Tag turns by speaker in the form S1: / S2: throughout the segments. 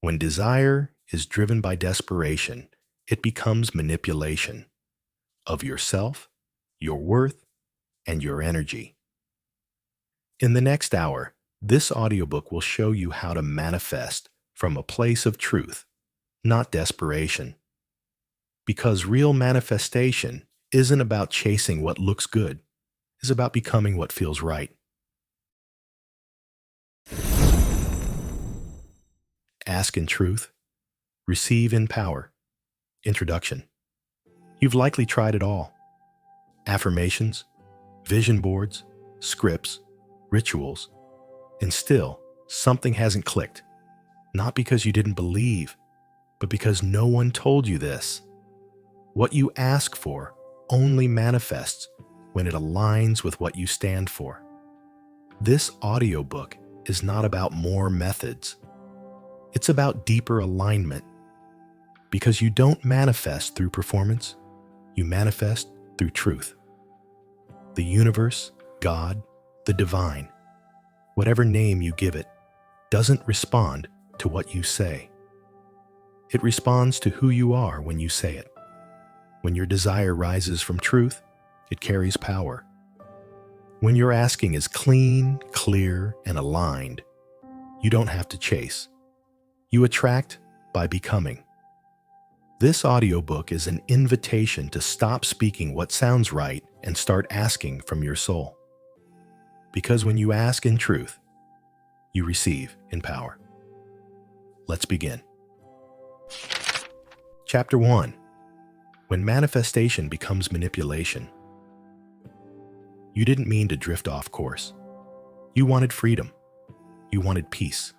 S1: When desire is driven by desperation, it becomes manipulation of yourself, your worth, and your energy. In the next hour, this audiobook will show you how to manifest from a place of truth, not desperation. Because real manifestation isn't about chasing what looks good, it's about becoming what feels right. Ask in truth, receive in power. Introduction. You've likely tried it all. Affirmations, vision boards, scripts, rituals, and still something hasn't clicked. Not because you didn't believe, but because no one told you this. What you ask for only manifests when it aligns with what you stand for. This audiobook is not about more methods. It's about deeper alignment. Because you don't manifest through performance, you manifest through truth. The universe, God, the divine, whatever name you give it, doesn't respond to what you say. It responds to who you are when you say it. When your desire rises from truth, it carries power. When your asking is clean, clear, and aligned, you don't have to chase. You attract by becoming. This audiobook is an invitation to stop speaking what sounds right and start asking from your soul. Because when you ask in truth, you receive in power. Let's begin. Chapter 1. When manifestation becomes manipulation. You didn't mean to drift off course. You wanted freedom. You wanted peace.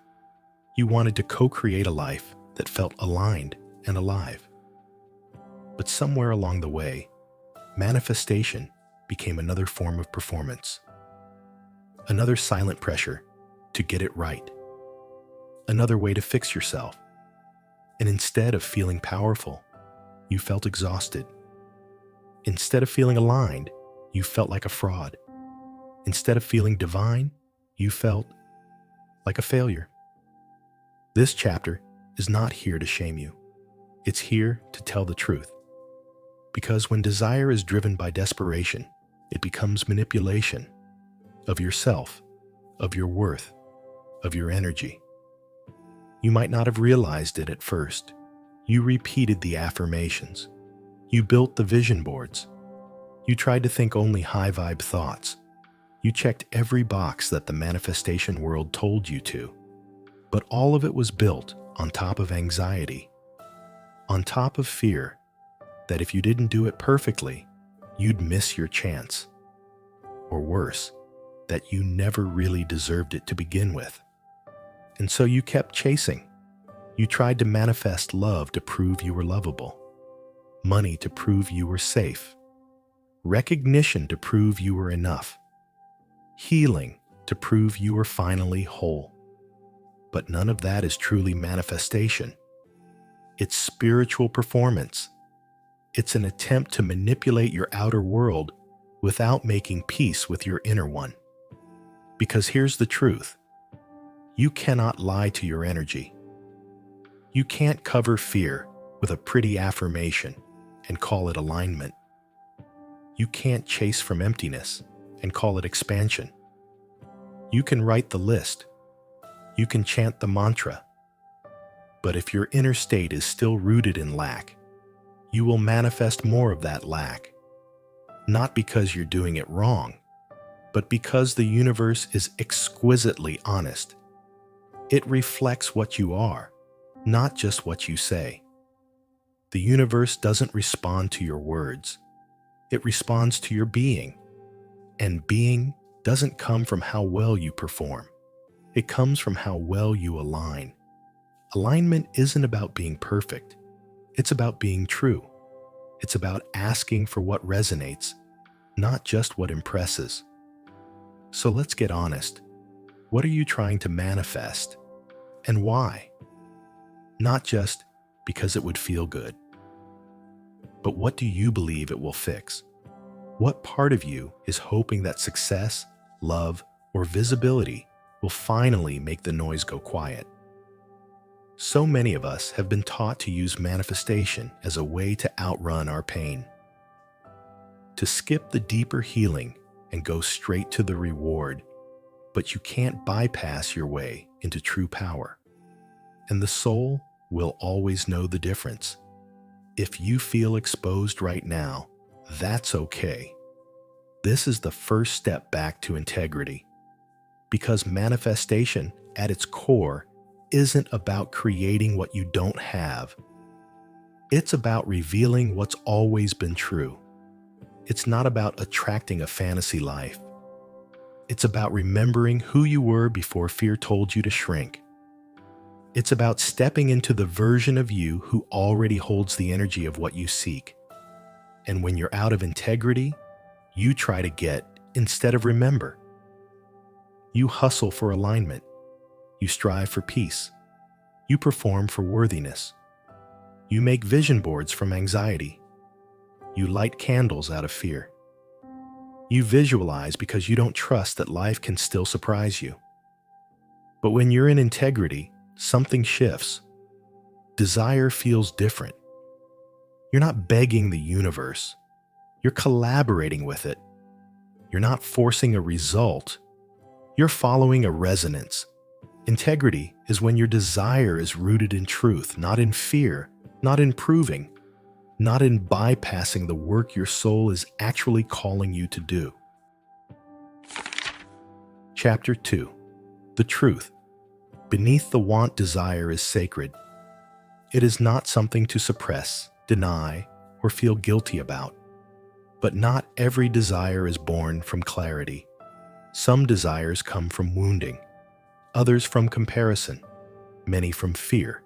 S1: You wanted to co-create a life that felt aligned and alive. But somewhere along the way, manifestation became another form of performance. Another silent pressure to get it right. Another way to fix yourself. And instead of feeling powerful, you felt exhausted. Instead of feeling aligned, you felt like a fraud. Instead of feeling divine, you felt like a failure. This chapter is not here to shame you. It's here to tell the truth. Because when desire is driven by desperation, it becomes manipulation of yourself, of your worth, of your energy. You might not have realized it at first. You repeated the affirmations. You built the vision boards. You tried to think only high-vibe thoughts. You checked every box that the manifestation world told you to. But all of it was built on top of anxiety, on top of fear that if you didn't do it perfectly, you'd miss your chance. Or worse, that you never really deserved it to begin with. And so you kept chasing. You tried to manifest love to prove you were lovable, money to prove you were safe, recognition to prove you were enough, healing to prove you were finally whole. But none of that is truly manifestation. It's spiritual performance. It's an attempt to manipulate your outer world without making peace with your inner one. Because here's the truth. You cannot lie to your energy. You can't cover fear with a pretty affirmation and call it alignment. You can't chase from emptiness and call it expansion. You can write the list. You can chant the mantra. But if your inner state is still rooted in lack, you will manifest more of that lack. Not because you're doing it wrong, but because the universe is exquisitely honest. It reflects what you are, not just what you say. The universe doesn't respond to your words. It responds to your being. And being doesn't come from how well you perform. It comes from how well you align. Alignment isn't about being perfect. It's about being true. It's about asking for what resonates, not just what impresses. So let's get honest. What are you trying to manifest? And why? Not just because it would feel good. But what do you believe it will fix? What part of you is hoping that success, love, or visibility will finally make the noise go quiet? So many of us have been taught to use manifestation as a way to outrun our pain, to skip the deeper healing and go straight to the reward, but you can't bypass your way into true power. And the soul will always know the difference. If you feel exposed right now, that's okay. This is the first step back to integrity, because manifestation at its core isn't about creating what you don't have. It's about revealing what's always been true. It's not about attracting a fantasy life. It's about remembering who you were before fear told you to shrink. It's about stepping into the version of you who already holds the energy of what you seek. And when you're out of integrity, you try to get instead of remember. You hustle for alignment. You strive for peace. You perform for worthiness. You make vision boards from anxiety. You light candles out of fear. You visualize because you don't trust that life can still surprise you. But when you're in integrity, something shifts. Desire feels different. You're not begging the universe. You're collaborating with it. You're not forcing a result. You're following a resonance. Integrity is when your desire is rooted in truth, not in fear, not in proving, not in bypassing the work your soul is actually calling you to do. Chapter 2. The Truth. Beneath the want desire is sacred. It is not something to suppress, deny, or feel guilty about. But not every desire is born from clarity. Some desires come from wounding, others from comparison, many from fear.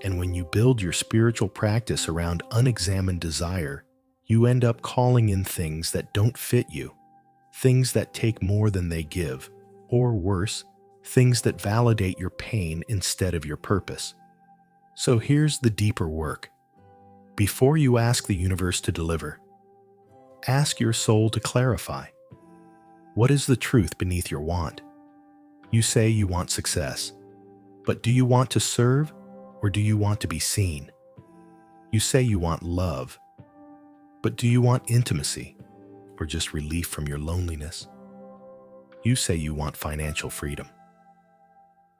S1: And when you build your spiritual practice around unexamined desire, you end up calling in things that don't fit you, things that take more than they give, or worse, things that validate your pain instead of your purpose. So here's the deeper work. Before you ask the universe to deliver, ask your soul to clarify. What is the truth beneath your want? You say you want success, but do you want to serve or do you want to be seen? You say you want love, but do you want intimacy or just relief from your loneliness? You say you want financial freedom,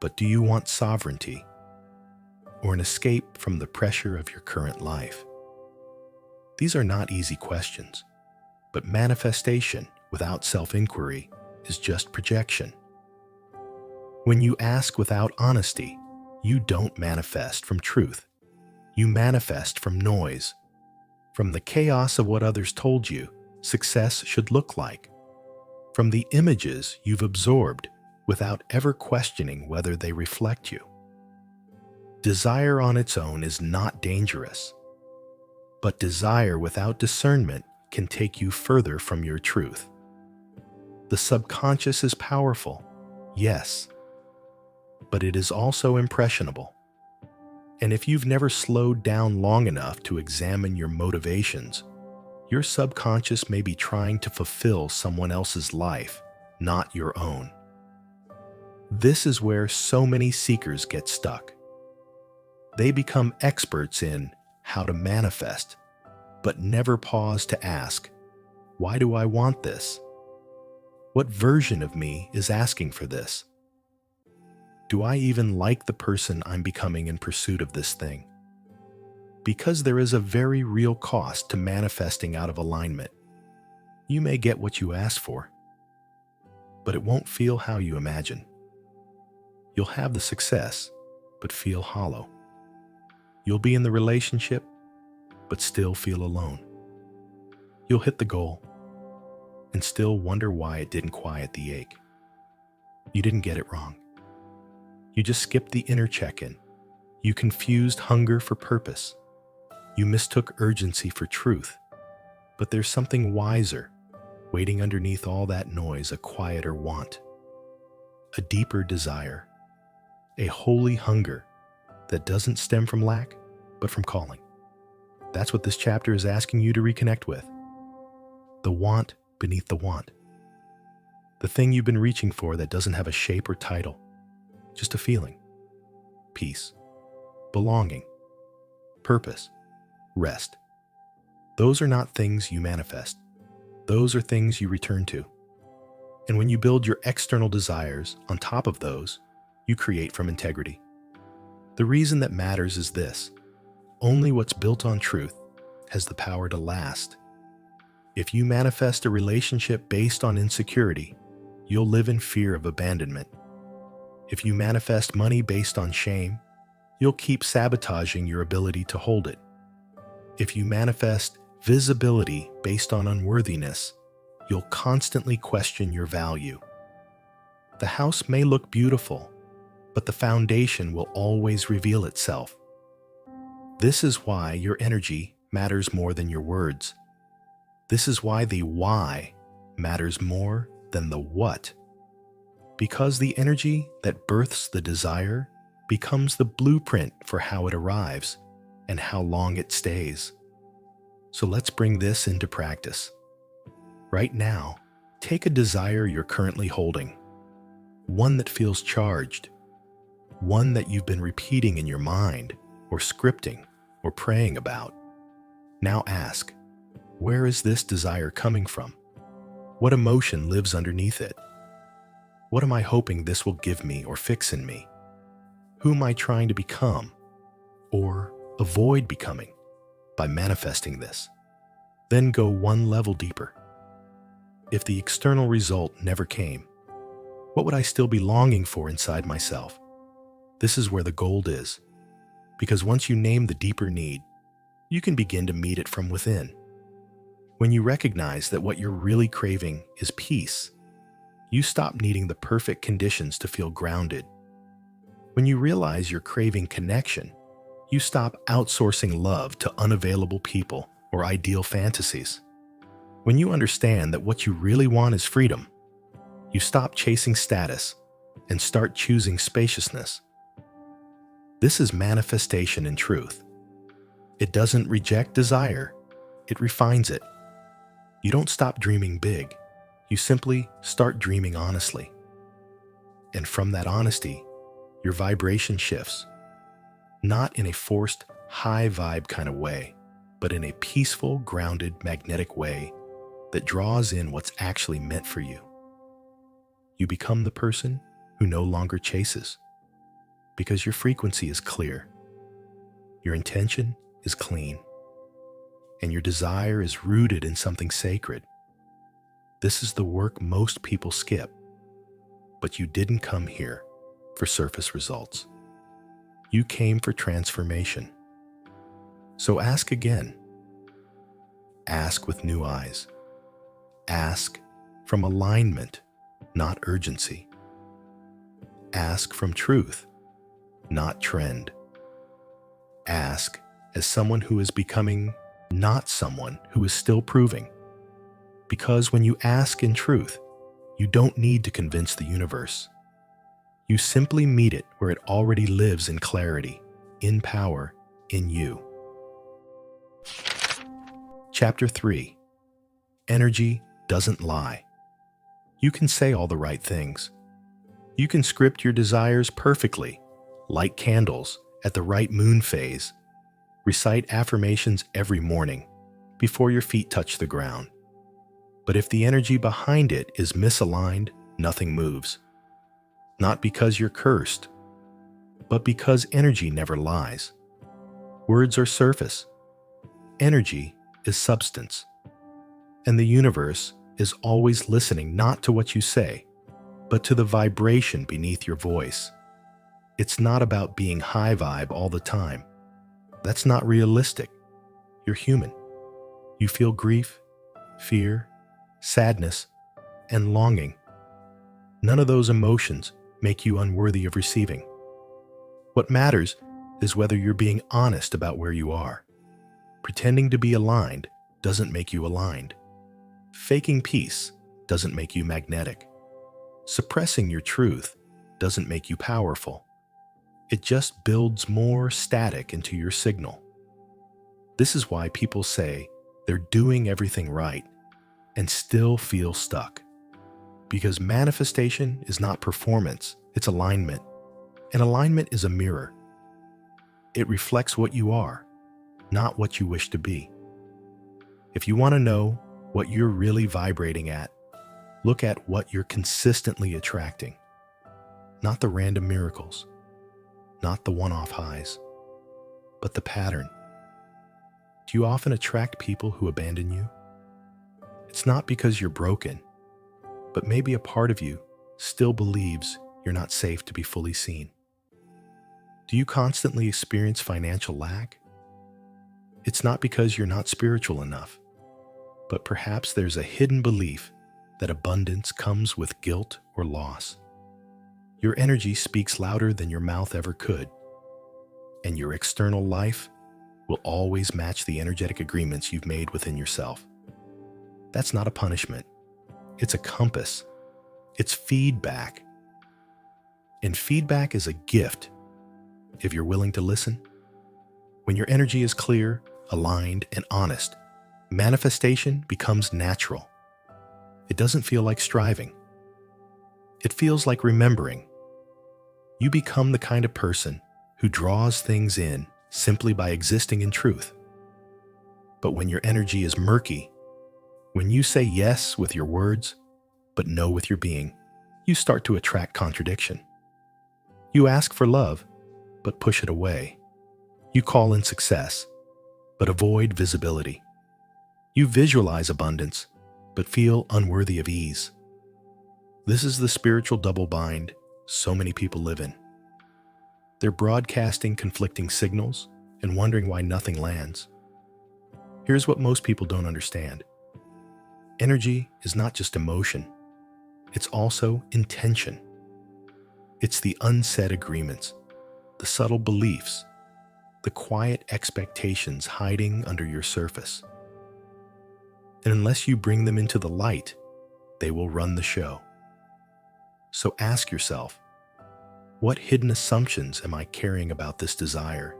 S1: but do you want sovereignty or an escape from the pressure of your current life? These are not easy questions, but manifestation without self-inquiry is just projection. When you ask without honesty, you don't manifest from truth. You manifest from noise, from the chaos of what others told you success should look like, from the images you've absorbed without ever questioning whether they reflect you. Desire on its own is not dangerous, but desire without discernment can take you further from your truth. The subconscious is powerful, yes, but it is also impressionable. And if you've never slowed down long enough to examine your motivations, your subconscious may be trying to fulfill someone else's life, not your own. This is where so many seekers get stuck. They become experts in how to manifest, but never pause to ask, why do I want this? What version of me is asking for this? Do I even like the person I'm becoming in pursuit of this thing? Because there is a very real cost to manifesting out of alignment. You may get what you ask for, but it won't feel how you imagine. You'll have the success, but feel hollow. You'll be in the relationship, but still feel alone. You'll hit the goal and still wonder why it didn't quiet the ache. You didn't get it wrong. You just skipped the inner check-in. You confused hunger for purpose. You mistook urgency for truth. But there's something wiser waiting underneath all that noise, a quieter want, a deeper desire, a holy hunger that doesn't stem from lack, but from calling. That's what this chapter is asking you to reconnect with. The want beneath the want. The thing you've been reaching for that doesn't have a shape or title, just a feeling. Peace, belonging, purpose, rest. Those are not things you manifest. Those are things you return to. And when you build your external desires on top of those, you create from integrity. The reason that matters is this: only what's built on truth has the power to last. If you manifest a relationship based on insecurity, you'll live in fear of abandonment. If you manifest money based on shame, you'll keep sabotaging your ability to hold it. If you manifest visibility based on unworthiness, you'll constantly question your value. The house may look beautiful, but the foundation will always reveal itself. This is why your energy matters more than your words. This is why the why matters more than the what. Because the energy that births the desire becomes the blueprint for how it arrives and how long it stays. So let's bring this into practice. Right now, take a desire you're currently holding, one that feels charged, one that you've been repeating in your mind or scripting or praying about. Now ask, where is this desire coming from? What emotion lives underneath it? What am I hoping this will give me or fix in me? Who am I trying to become or avoid becoming by manifesting this? Then go one level deeper. If the external result never came, what would I still be longing for inside myself? This is where the gold is, because once you name the deeper need, you can begin to meet it from within. When you recognize that what you're really craving is peace, you stop needing the perfect conditions to feel grounded. When you realize you're craving connection, you stop outsourcing love to unavailable people or ideal fantasies. When you understand that what you really want is freedom, you stop chasing status and start choosing spaciousness. This is manifestation in truth. It doesn't reject desire, it refines it. You don't stop dreaming big, you simply start dreaming honestly. And from that honesty, your vibration shifts, not in a forced, high vibe kind of way, but in a peaceful, grounded, magnetic way that draws in what's actually meant for you. You become the person who no longer chases, because your frequency is clear, your intention is clean, and your desire is rooted in something sacred. This is the work most people skip, but you didn't come here for surface results. You came for transformation. So ask again. Ask with new eyes. Ask from alignment, not urgency. Ask from truth, not trend. Ask as someone who is becoming, not someone who is still proving. Because when you ask in truth, you don't need to convince the universe. You simply meet it where it already lives in clarity, in power, in you. Chapter 3. Energy doesn't lie. You can say all the right things. You can script your desires perfectly, light candles at the right moon phase, recite affirmations every morning before your feet touch the ground. But if the energy behind it is misaligned, nothing moves. Not because you're cursed, but because energy never lies. Words are surface. Energy is substance. And the universe is always listening not to what you say, but to the vibration beneath your voice. It's not about being high vibe all the time. That's not realistic. You're human. You feel grief, fear, sadness, and longing. None of those emotions make you unworthy of receiving. What matters is whether you're being honest about where you are. Pretending to be aligned doesn't make you aligned. Faking peace doesn't make you magnetic. Suppressing your truth doesn't make you powerful. It just builds more static into your signal. This is why people say they're doing everything right and still feel stuck. Because manifestation is not performance, it's alignment. And alignment is a mirror. It reflects what you are, not what you wish to be. If you want to know what you're really vibrating at, look at what you're consistently attracting. Not the random miracles, not the one-off highs, but the pattern. Do you often attract people who abandon you? It's not because you're broken, but maybe a part of you still believes you're not safe to be fully seen. Do you constantly experience financial lack? It's not because you're not spiritual enough, but perhaps there's a hidden belief that abundance comes with guilt or loss. Your energy speaks louder than your mouth ever could, and your external life will always match the energetic agreements you've made within yourself. That's not a punishment. It's a compass. It's feedback. And feedback is a gift if you're willing to listen. When your energy is clear, aligned, and honest, manifestation becomes natural. It doesn't feel like striving. It feels like remembering. You become the kind of person who draws things in simply by existing in truth. But when your energy is murky, when you say yes with your words, but no with your being, you start to attract contradiction. You ask for love, but push it away. You call in success, but avoid visibility. You visualize abundance, but feel unworthy of ease. This is the spiritual double bind so many people live in. They're broadcasting conflicting signals and wondering why nothing lands. Here's what most people don't understand. Energy is not just emotion. It's also intention. It's the unsaid agreements, the subtle beliefs, the quiet expectations hiding under your surface. And unless you bring them into the light, they will run the show. So ask yourself, what hidden assumptions am I carrying about this desire?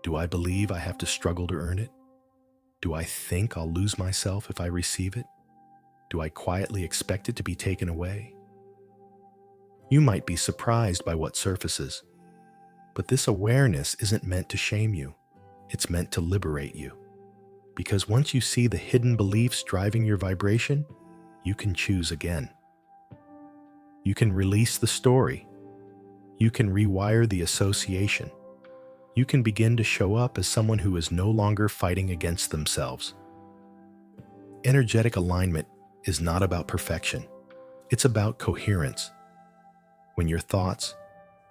S1: Do I believe I have to struggle to earn it? Do I think I'll lose myself if I receive it? Do I quietly expect it to be taken away? You might be surprised by what surfaces, but this awareness isn't meant to shame you. It's meant to liberate you. Because once you see the hidden beliefs driving your vibration, you can choose again. You can release the story. You can rewire the association. You can begin to show up as someone who is no longer fighting against themselves. Energetic alignment is not about perfection. It's about coherence. When your thoughts,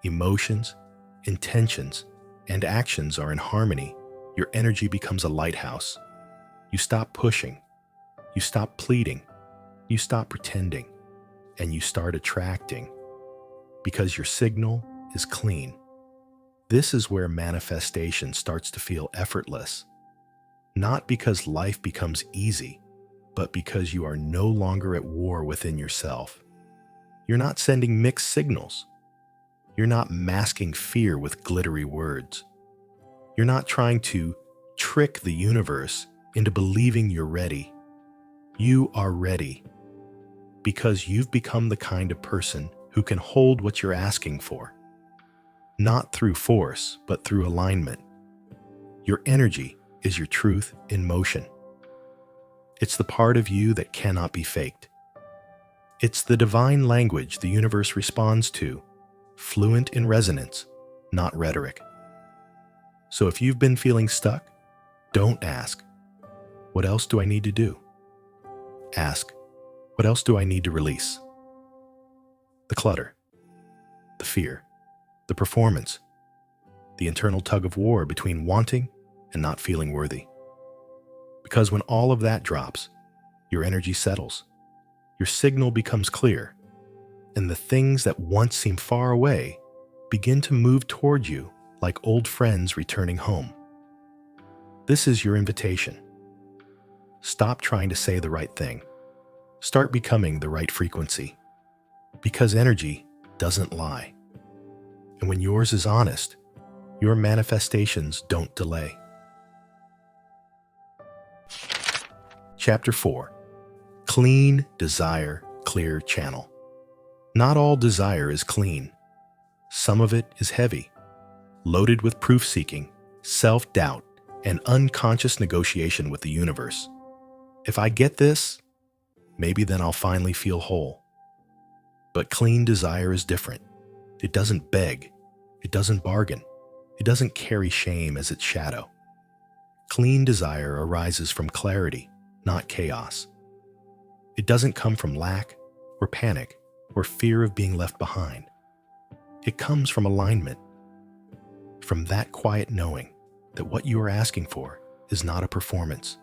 S1: emotions, intentions, and actions are in harmony, your energy becomes a lighthouse. You stop pushing. You stop pleading. You stop pretending. And you start attracting. Because your signal is clean. This is where manifestation starts to feel effortless. Not because life becomes easy, but because you are no longer at war within yourself. You're not sending mixed signals. You're not masking fear with glittery words. You're not trying to trick the universe into believing you're ready. You are ready because you've become the kind of person who can hold what you're asking for. Not through force, but through alignment. Your energy is your truth in motion. It's the part of you that cannot be faked. It's the divine language the universe responds to, fluent in resonance, not rhetoric. So if you've been feeling stuck, don't ask, what else do I need to do? Ask, what else do I need to release? The clutter, the fear, the performance, the internal tug of war between wanting and not feeling worthy. Because when all of that drops, your energy settles, your signal becomes clear, and the things that once seemed far away begin to move toward you like old friends returning home. This is your invitation. Stop trying to say the right thing. Start becoming the right frequency. Because energy doesn't lie. And when yours is honest, your manifestations don't delay. Chapter 4. Clean desire, clear channel. Not all desire is clean. Some of it is heavy. loaded with proof-seeking, self-doubt, and unconscious negotiation with the universe. If I get this, maybe then I'll finally feel whole. But clean desire is different. It doesn't beg. It doesn't bargain. It doesn't carry shame as its shadow. Clean desire arises from clarity, not chaos. It doesn't come from lack or panic or fear of being left behind. It comes from alignment, from that quiet knowing that what you are asking for is not a performance.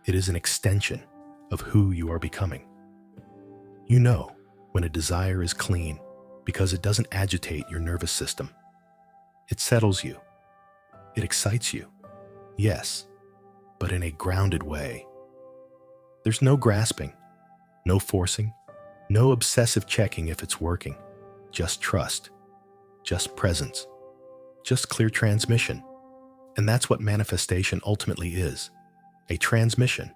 S1: It is an extension of who you are becoming. You know when a desire is clean because it doesn't agitate your nervous system. It settles you. It excites you. Yes, but in a grounded way. There's no grasping, no forcing, no obsessive checking if it's working. Just trust, just presence, just clear transmission. And that's what manifestation ultimately is, a transmission.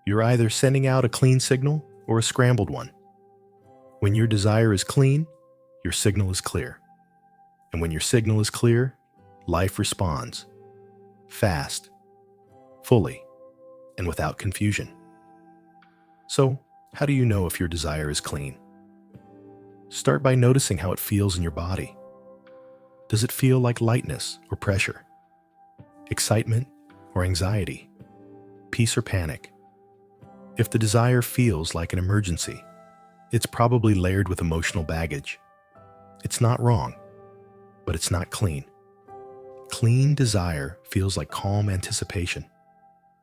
S1: You're either sending out a clean signal or a scrambled one. When your desire is clean, your signal is clear. And when your signal is clear, life responds. Fast, fully, and without confusion. So, how do you know if your desire is clean? Start by noticing how it feels in your body. Does it feel like lightness or pressure? Excitement or anxiety? Peace or panic? If the desire feels like an emergency, it's probably layered with emotional baggage. It's not wrong, but it's not clean. Clean desire feels like calm anticipation,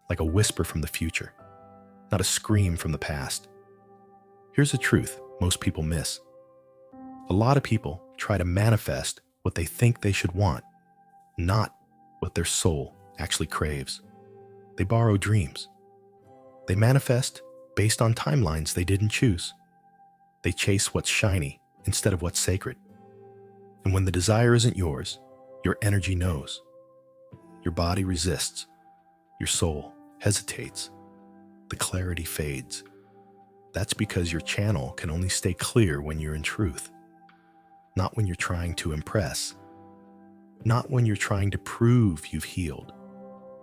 S1: like a whisper from the future, not a scream from the past. Here's the truth most people miss. A lot of people try to manifest what they think they should want, not what their soul actually craves. They borrow dreams. They manifest based on timelines they didn't choose. They chase what's shiny instead of what's sacred. And when the desire isn't yours, your energy knows. Your body resists. Your soul hesitates. The clarity fades. That's because your channel can only stay clear when you're in truth. Not when you're trying to impress. Not when you're trying to prove you've healed.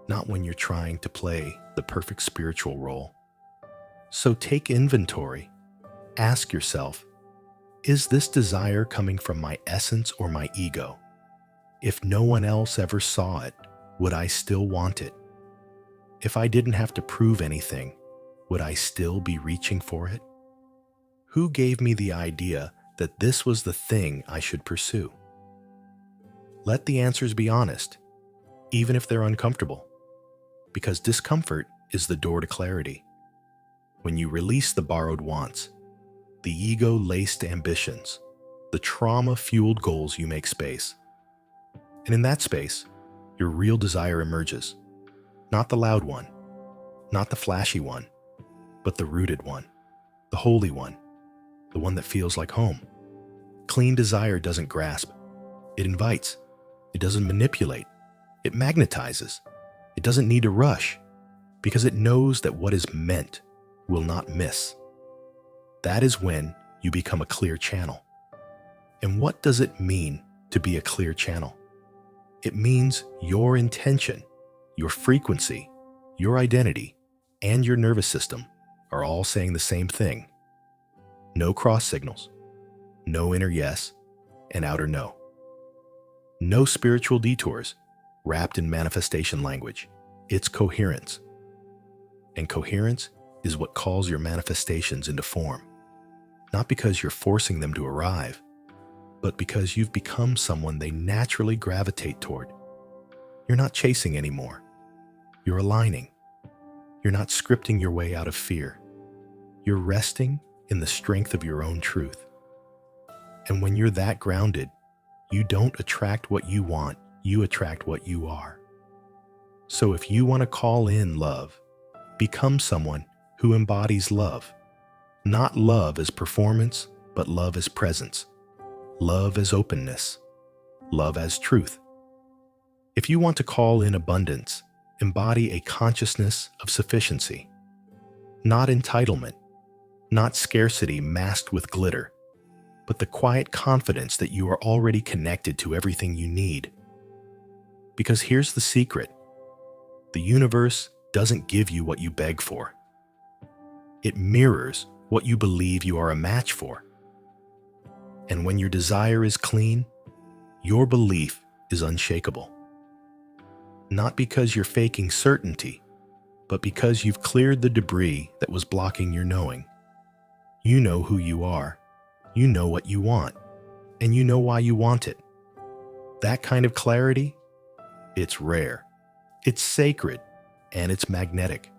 S1: Not when you're trying to play the perfect spiritual role. So take inventory. Ask yourself, is this desire coming from my essence or my ego? If no one else ever saw it, would I still want it? If I didn't have to prove anything, would I still be reaching for it? Who gave me the idea that this was the thing I should pursue? Let the answers be honest, even if they're uncomfortable, because discomfort is the door to clarity. When you release the borrowed wants, the ego-laced ambitions, the trauma-fueled goals, you make space. And in that space, your real desire emerges. Not the loud one, not the flashy one, but the rooted one, the holy one, the one that feels like home. Clean desire doesn't grasp. It invites. It doesn't manipulate. It magnetizes. It doesn't need to rush because it knows that what is meant will not miss. That is when you become a clear channel. And what does it mean to be a clear channel? It means your intention, your frequency, your identity, and your nervous system are all saying the same thing. No cross signals, no inner yes and outer no. No spiritual detours wrapped in manifestation language. It's coherence. And coherence is what calls your manifestations into form. Not because you're forcing them to arrive, but because you've become someone they naturally gravitate toward. You're not chasing anymore. You're aligning. You're not scripting your way out of fear. You're resting in the strength of your own truth. And when you're that grounded, you don't attract what you want, you attract what you are. So if you want to call in love, become someone who embodies love. Not love as performance, but love as presence. Love as openness. Love as truth. If you want to call in abundance, embody a consciousness of sufficiency. Not entitlement, not scarcity masked with glitter, but the quiet confidence that you are already connected to everything you need. Because here's the secret: the universe doesn't give you what you beg for. It mirrors what you believe you are a match for. And when your desire is clean, your belief is unshakable. Not because you're faking certainty, but because you've cleared the debris that was blocking your knowing. You know who you are, you know what you want, and you know why you want it. That kind of clarity, it's rare, it's sacred, and it's magnetic.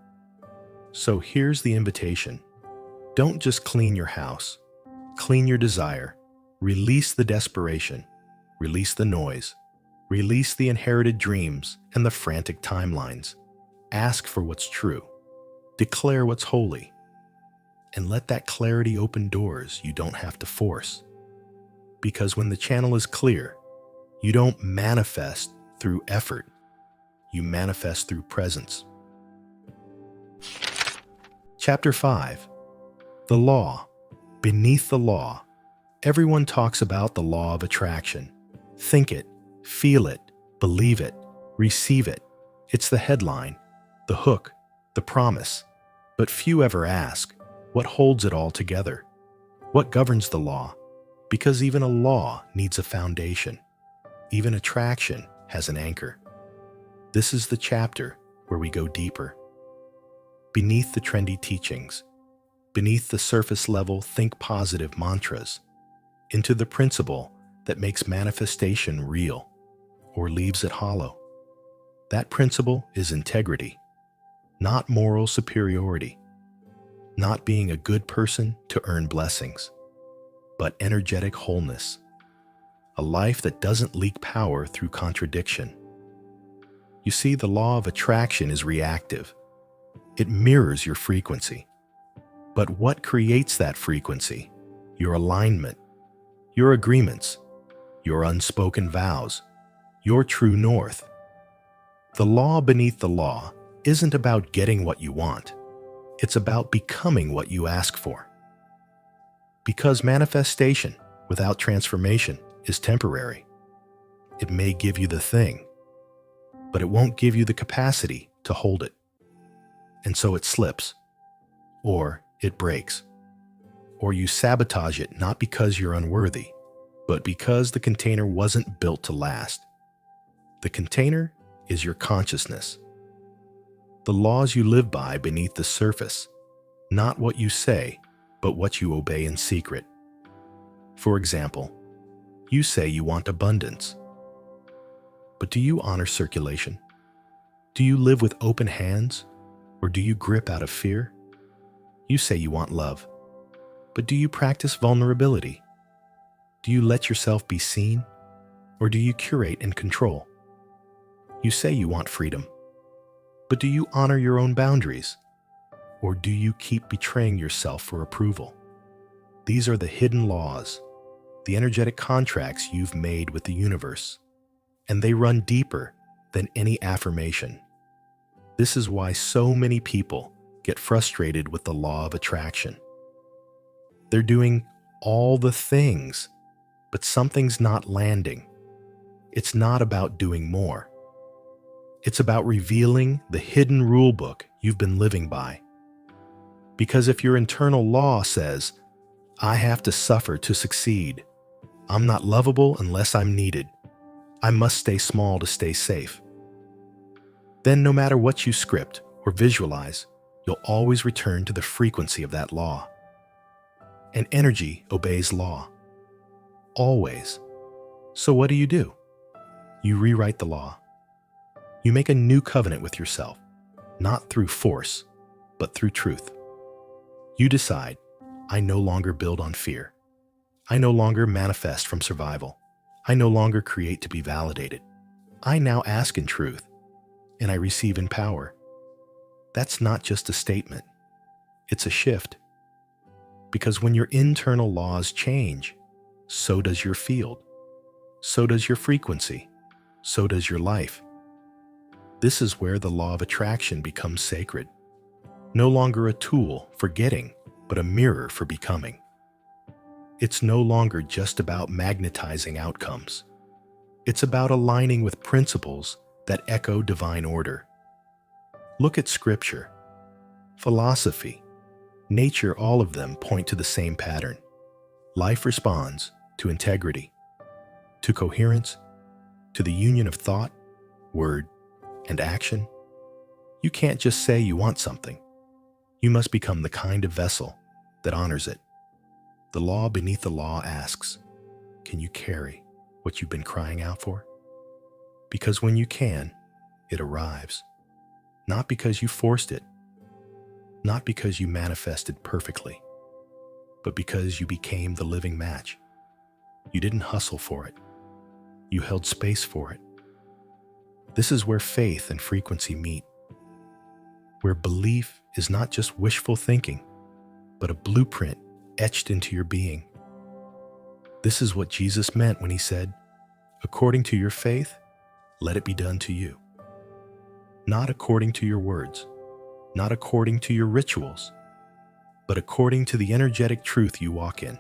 S1: So here's the invitation. Don't just clean your house, clean your desire, release the desperation, release the noise, release the inherited dreams and the frantic timelines. Ask for what's true, declare what's holy, and let that clarity open doors you don't have to force. Because when the channel is clear, you don't manifest through effort, you manifest through presence. Chapter 5. The Law. Beneath the Law. Everyone talks about the law of attraction. Think it, feel it, believe it, receive it. It's the headline, the hook, the promise. But few ever ask, what holds it all together? What governs the law? Because even a law needs a foundation. Even attraction has an anchor. This is the chapter where we go deeper. Beneath the trendy teachings, beneath the surface-level think positive mantras, into the principle that makes manifestation real or leaves it hollow. That principle is integrity, not moral superiority, not being a good person to earn blessings, but energetic wholeness, a life that doesn't leak power through contradiction. You see, the law of attraction is reactive. It mirrors your frequency. But what creates that frequency? Your alignment, your agreements, your unspoken vows, your true north. The law beneath the law isn't about getting what you want. It's about becoming what you ask for. Because manifestation without transformation is temporary. It may give you the thing, but it won't give you the capacity to hold it. And so it slips, or it breaks, or you sabotage it not because you're unworthy, but because the container wasn't built to last. The container is your consciousness. The laws you live by beneath the surface, not what you say, but what you obey in secret. For example, you say you want abundance, but do you honor circulation? Do you live with open hands, or do you grip out of fear? You say you want love, but do you practice vulnerability? Do you let yourself be seen, or do you curate and control? You say you want freedom, but do you honor your own boundaries, or do you keep betraying yourself for approval? These are the hidden laws, the energetic contracts you've made with the universe, and they run deeper than any affirmation. This is why so many people get frustrated with the law of attraction. They're doing all the things, but something's not landing. It's not about doing more. It's about revealing the hidden rule book you've been living by. Because if your internal law says, I have to suffer to succeed, I'm not lovable unless I'm needed, I must stay small to stay safe, then no matter what you script or visualize, you'll always return to the frequency of that law. And energy obeys law. Always. So what do? You rewrite the law. You make a new covenant with yourself, not through force, but through truth. You decide, I no longer build on fear. I no longer manifest from survival. I no longer create to be validated. I now ask in truth, and I receive in power. That's not just a statement. It's a shift. Because when your internal laws change, so does your field. So does your frequency. So does your life. This is where the law of attraction becomes sacred. No longer a tool for getting, but a mirror for becoming. It's no longer just about magnetizing outcomes. It's about aligning with principles that echo divine order. Look at scripture, philosophy, nature, all of them point to the same pattern. Life responds to integrity, to coherence, to the union of thought, word, and action. You can't just say you want something. You must become the kind of vessel that honors it. The law beneath the law asks, can you carry what you've been crying out for? Because when you can, it arrives. Not because you forced it, not because you manifested perfectly, but because you became the living match. You didn't hustle for it. You held space for it. This is where faith and frequency meet, where belief is not just wishful thinking, but a blueprint etched into your being. This is what Jesus meant when he said, according to your faith, let it be done to you. Not according to your words, not according to your rituals, but according to the energetic truth you walk in.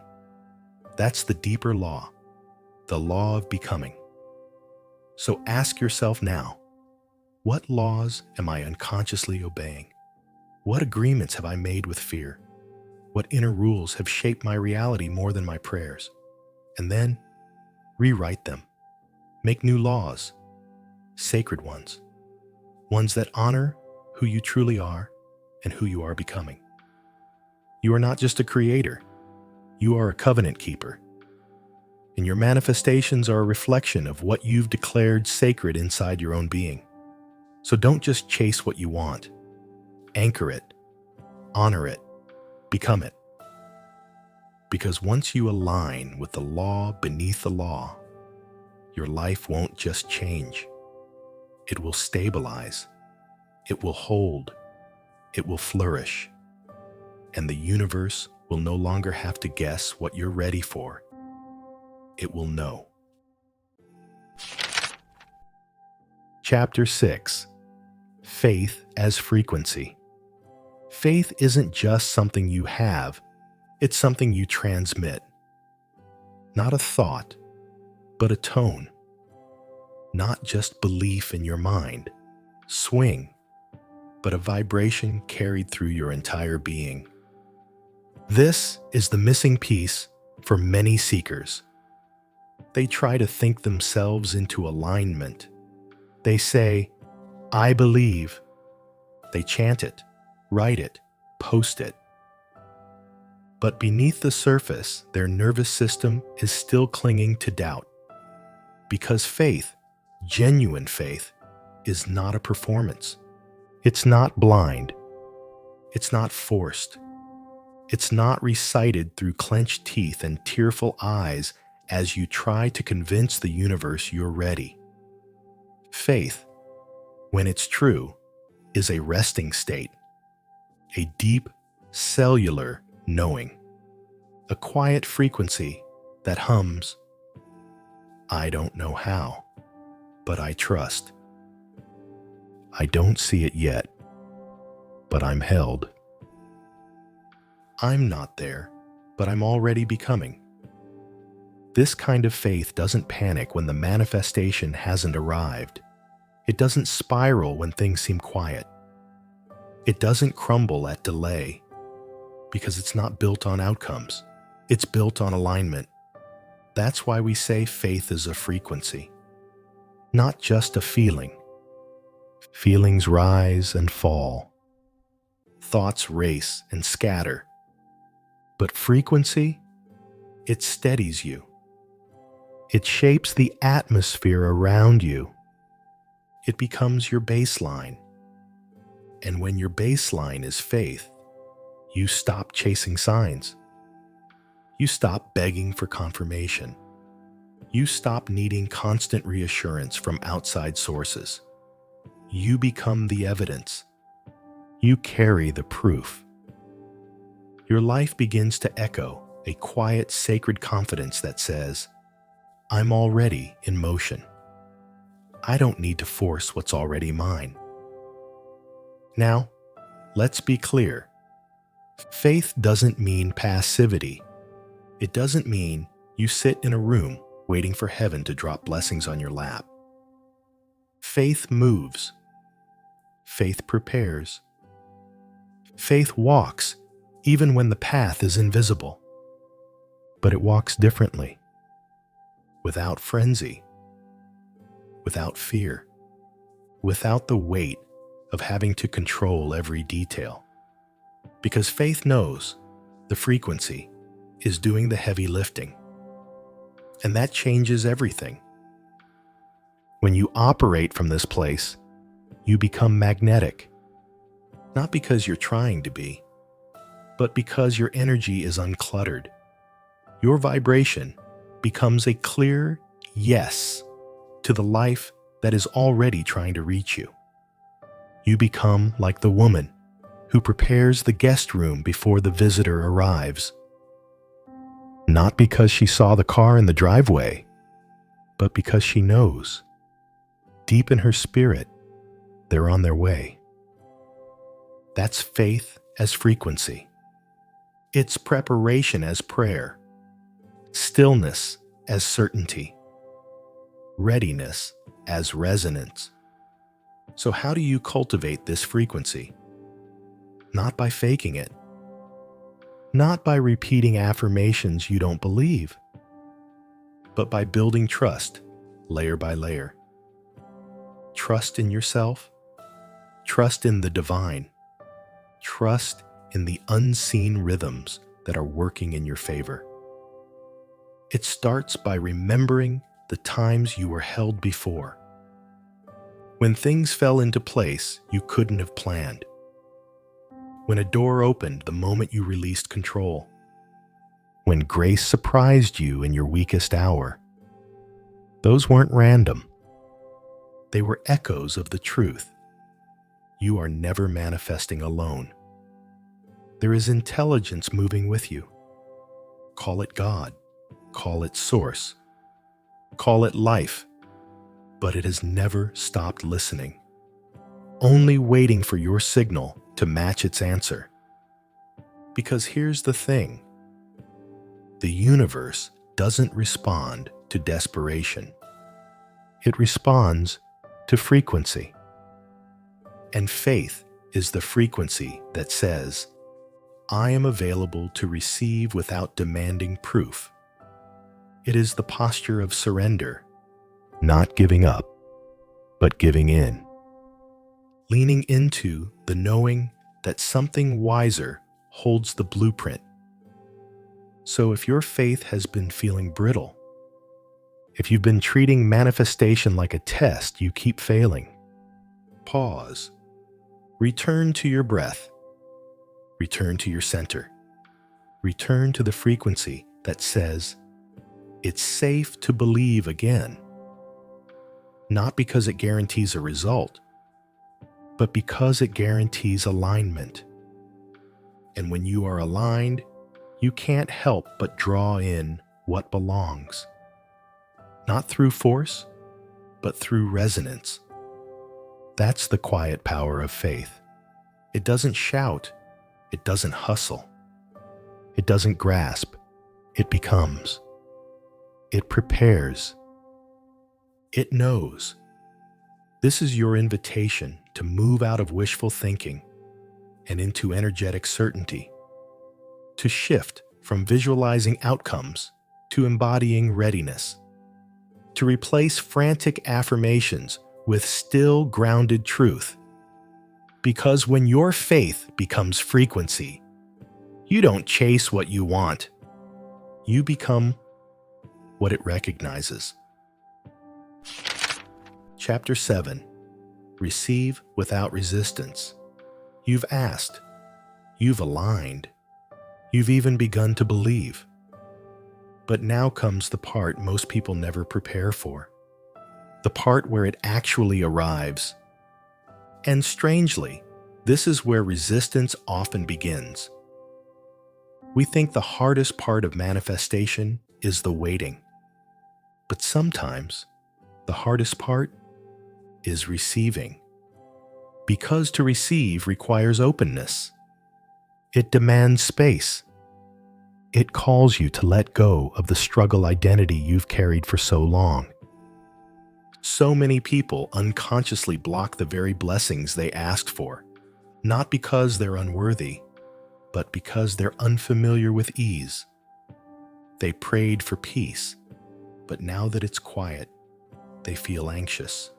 S1: That's the deeper law, the law of becoming. So ask yourself now, what laws am I unconsciously obeying? What agreements have I made with fear? What inner rules have shaped my reality more than my prayers? And then rewrite them. Make new laws, sacred ones, ones that honor who you truly are and who you are becoming. You are not just a creator, you are a covenant keeper. And your manifestations are a reflection of what you've declared sacred inside your own being. So don't just chase what you want. Anchor it, honor it, become it. Because once you align with the law beneath the law, your life won't just change. It will stabilize. It will hold. It will flourish. And the universe will no longer have to guess what you're ready for. It will know. Chapter 6. Faith as Frequency. Faith isn't just something you have, it's something you transmit. Not a thought, but a tone. Not just belief in your mind, swing, but a vibration carried through your entire being. This is the missing piece for many seekers. They try to think themselves into alignment. They say, I believe. They chant it, write it, post it. But beneath the surface, their nervous system is still clinging to doubt. Because faith, genuine faith, is not a performance. It's not blind. It's not forced. It's not recited through clenched teeth and tearful eyes as you try to convince the universe you're ready. Faith, when it's true, is a resting state, a deep, cellular knowing, a quiet frequency that hums, I don't know how, but I trust. I don't see it yet, but I'm held. I'm not there, but I'm already becoming. This kind of faith doesn't panic when the manifestation hasn't arrived. It doesn't spiral when things seem quiet. It doesn't crumble at delay, because it's not built on outcomes. It's built on alignment. That's why we say faith is a frequency, not just a feeling. Feelings rise and fall. Thoughts race and scatter. But frequency, it steadies you. It shapes the atmosphere around you. It becomes your baseline. And when your baseline is faith, you stop chasing signs. You stop begging for confirmation. You stop needing constant reassurance from outside sources. You become the evidence. You carry the proof. Your life begins to echo a quiet, sacred confidence that says, I'm already in motion. I don't need to force what's already mine. Now, let's be clear. Faith doesn't mean passivity. It doesn't mean you sit in a room waiting for heaven to drop blessings on your lap. Faith moves. Faith prepares. Faith walks even when the path is invisible. But it walks differently, without frenzy, without fear, without the weight of having to control every detail. Because faith knows the frequency is doing the heavy lifting. And that changes everything. When you operate from this place, you become magnetic. Not because you're trying to be, but because your energy is uncluttered. Your vibration becomes a clear yes to the life that is already trying to reach you. You become like the woman who prepares the guest room before the visitor arrives. Not because she saw the car in the driveway, but because she knows, deep in her spirit, they're on their way. That's faith as frequency. It's preparation as prayer, stillness as certainty, readiness as resonance. So how do you cultivate this frequency? Not by faking it. Not by repeating affirmations you don't believe, but by building trust layer by layer. Trust in yourself, trust in the divine, trust in the unseen rhythms that are working in your favor. It starts by remembering the times you were held before, when things fell into place you couldn't have planned, when a door opened the moment you released control, when grace surprised you in your weakest hour. Those weren't random. They were echoes of the truth. You are never manifesting alone. There is intelligence moving with you. Call it God. Call it source. Call it life. But it has never stopped listening, only waiting for your signal to match its answer. Because here's the thing. The universe doesn't respond to desperation. It responds to frequency. And faith is the frequency that says, I am available to receive without demanding proof. It is the posture of surrender, not giving up, but giving in. Leaning into the knowing that something wiser holds the blueprint. So if your faith has been feeling brittle, if you've been treating manifestation like a test you keep failing, pause. Return to your breath. Return to your center. Return to the frequency that says, it's safe to believe again. Not because it guarantees a result, but because it guarantees alignment. And when you are aligned, you can't help but draw in what belongs. Not through force, but through resonance. That's the quiet power of faith. It doesn't shout. It doesn't hustle. It doesn't grasp. It becomes. It prepares. It knows. This is your invitation to move out of wishful thinking and into energetic certainty, to shift from visualizing outcomes to embodying readiness, to replace frantic affirmations with still grounded truth. Because when your faith becomes frequency, you don't chase what you want. You become what it recognizes. Chapter 7. Receive without resistance. You've asked. You've aligned. You've even begun to believe. But now comes the part most people never prepare for. The part where it actually arrives. And strangely, this is where resistance often begins. We think the hardest part of manifestation is the waiting. But sometimes, the hardest part is receiving. Because to receive requires openness. It demands space. It calls you to let go of the struggle identity you've carried for so long. So many people unconsciously block the very blessings they asked for, not because they're unworthy, but because they're unfamiliar with ease. They prayed for peace, but now that it's quiet, they feel anxious.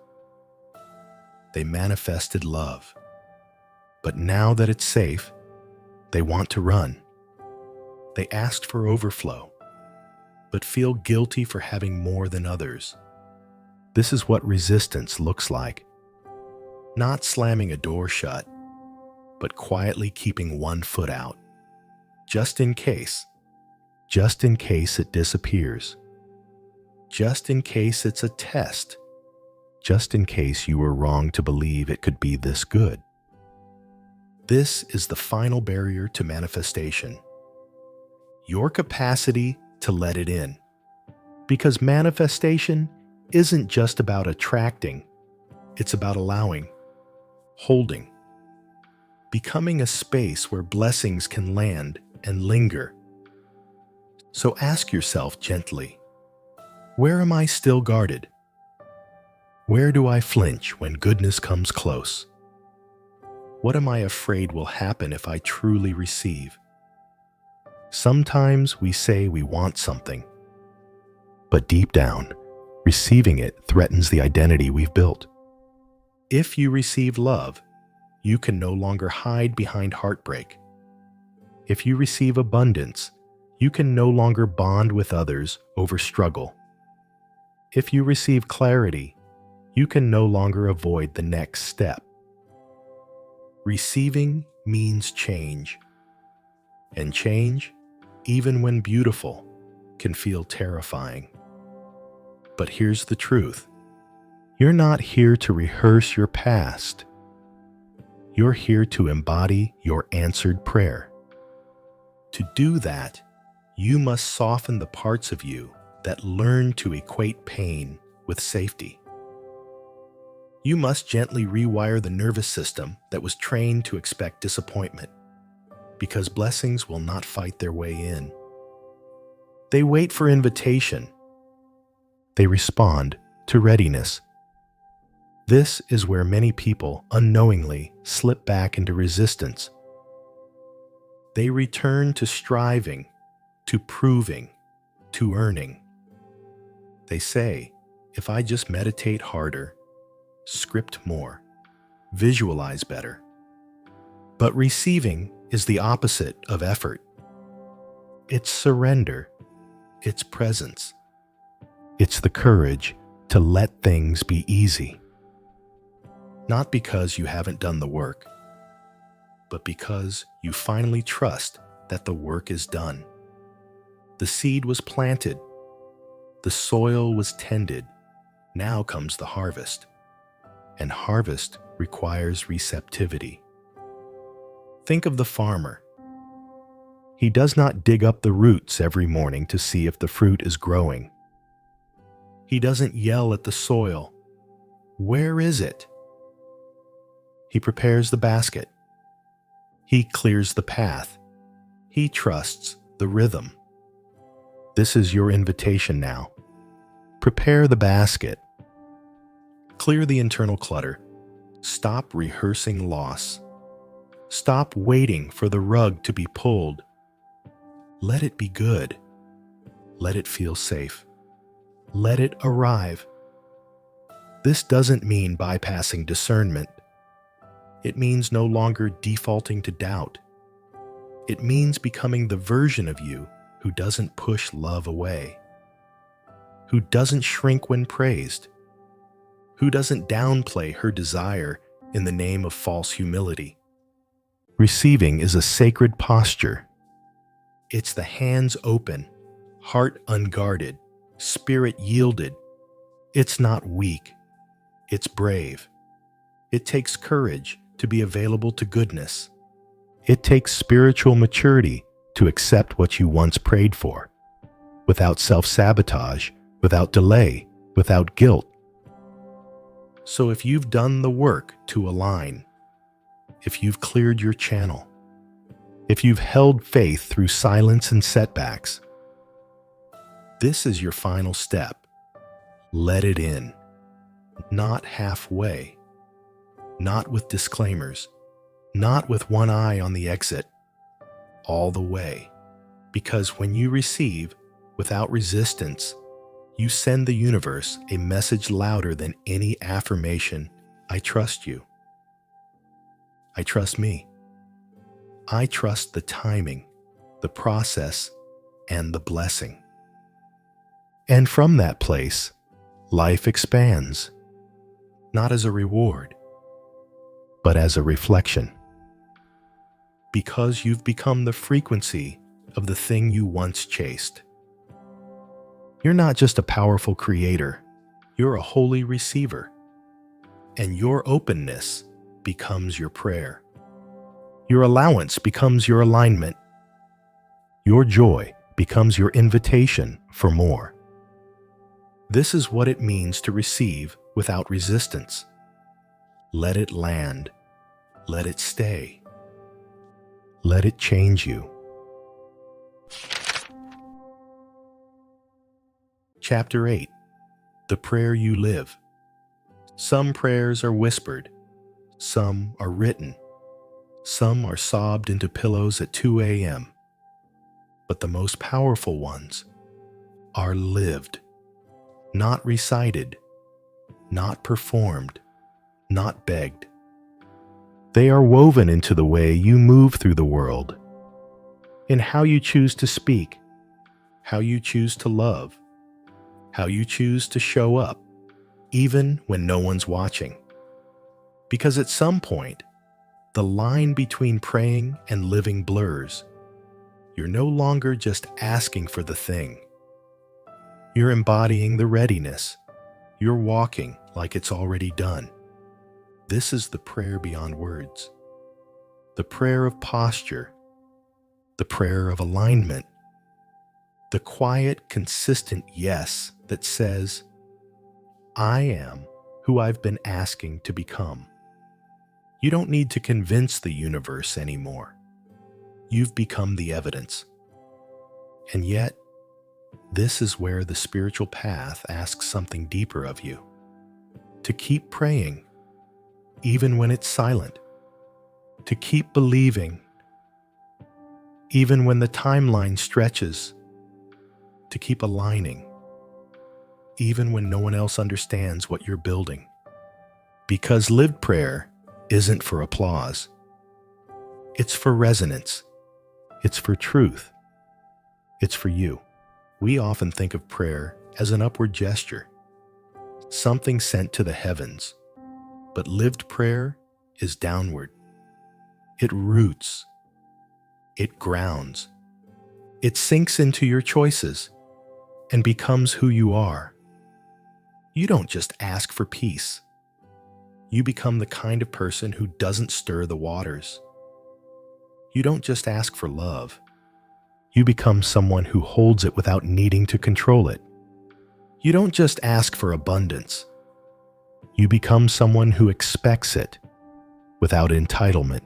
S1: They manifested love, but now that it's safe, they want to run. They asked for overflow, but feel guilty for having more than others. This is what resistance looks like. Not slamming a door shut, but quietly keeping one foot out. Just in case it disappears. Just in case it's a test. Just in case you were wrong to believe it could be this good. This is the final barrier to manifestation. Your capacity to let it in. Because manifestation isn't just about attracting, it's about allowing, holding, becoming a space where blessings can land and linger. So ask yourself gently, where am I still guarded? Where do I flinch when goodness comes close? What am I afraid will happen if I truly receive? Sometimes we say we want something, but deep down, receiving it threatens the identity we've built. If you receive love, you can no longer hide behind heartbreak. If you receive abundance, you can no longer bond with others over struggle. If you receive clarity, you can no longer avoid the next step. Receiving means change. And change, even when beautiful, can feel terrifying. But here's the truth. You're not here to rehearse your past. You're here to embody your answered prayer. To do that, you must soften the parts of you that learn to equate pain with safety. You must gently rewire the nervous system that was trained to expect disappointment, because blessings will not fight their way in. They wait for invitation. They respond to readiness. This is where many people unknowingly slip back into resistance. They return to striving, to proving, to earning. They say, if I just meditate harder, script more, visualize better. But receiving is the opposite of effort. It's surrender. It's presence. It's the courage to let things be easy. Not because you haven't done the work, but because you finally trust that the work is done. The seed was planted. The soil was tended. Now comes the harvest. And harvest requires receptivity. Think of the farmer. He does not dig up the roots every morning to see if the fruit is growing. He doesn't yell at the soil, "Where is it?" He prepares the basket. He clears the path. He trusts the rhythm. This is your invitation now. Prepare the basket. Clear the internal clutter. Stop rehearsing loss. Stop waiting for the rug to be pulled. Let it be good. Let it feel safe. Let it arrive. This doesn't mean bypassing discernment. It means no longer defaulting to doubt. It means becoming the version of you who doesn't push love away, who doesn't shrink when praised, who doesn't downplay her desire in the name of false humility. Receiving is a sacred posture. It's the hands open, heart unguarded, spirit yielded. It's not weak. It's brave. It takes courage to be available to goodness. It takes spiritual maturity to accept what you once prayed for, without self-sabotage, without delay, without guilt. So if you've done the work to align, if you've cleared your channel, if you've held faith through silence and setbacks, this is your final step. Let it in. Not halfway. Not with disclaimers. Not with one eye on the exit. All the way. Because when you receive, without resistance, you send the universe a message louder than any affirmation. I trust you. I trust me. I trust the timing, the process, and the blessing. And from that place, life expands, not as a reward, but as a reflection. Because you've become the frequency of the thing you once chased. You're not just a powerful creator, you're a holy receiver. And your openness becomes your prayer. Your allowance becomes your alignment. Your joy becomes your invitation for more. This is what it means to receive without resistance. Let it land. Let it stay. Let it change you. Chapter 8. The Prayer You Live. Some prayers are whispered. Some are written. Some are sobbed into pillows at 2 a.m. But the most powerful ones are lived, not recited, not performed, not begged. They are woven into the way you move through the world, in how you choose to speak, how you choose to love, how you choose to show up, even when no one's watching. Because at some point, the line between praying and living blurs. You're no longer just asking for the thing. You're embodying the readiness. You're walking like it's already done. This is the prayer beyond words. The prayer of posture. The prayer of alignment. The quiet, consistent yes that says, I am who I've been asking to become. You don't need to convince the universe anymore. You've become the evidence. And yet, this is where the spiritual path asks something deeper of you. To keep praying, even when it's silent. To keep believing, even when the timeline stretches. To keep aligning, even when no one else understands what you're building. Because lived prayer isn't for applause. It's for resonance. It's for truth. It's for you. We often think of prayer as an upward gesture, something sent to the heavens. But lived prayer is downward. It roots. It grounds. It sinks into your choices and becomes who you are. You don't just ask for peace. You become the kind of person who doesn't stir the waters. You don't just ask for love. You become someone who holds it without needing to control it. You don't just ask for abundance. You become someone who expects it without entitlement,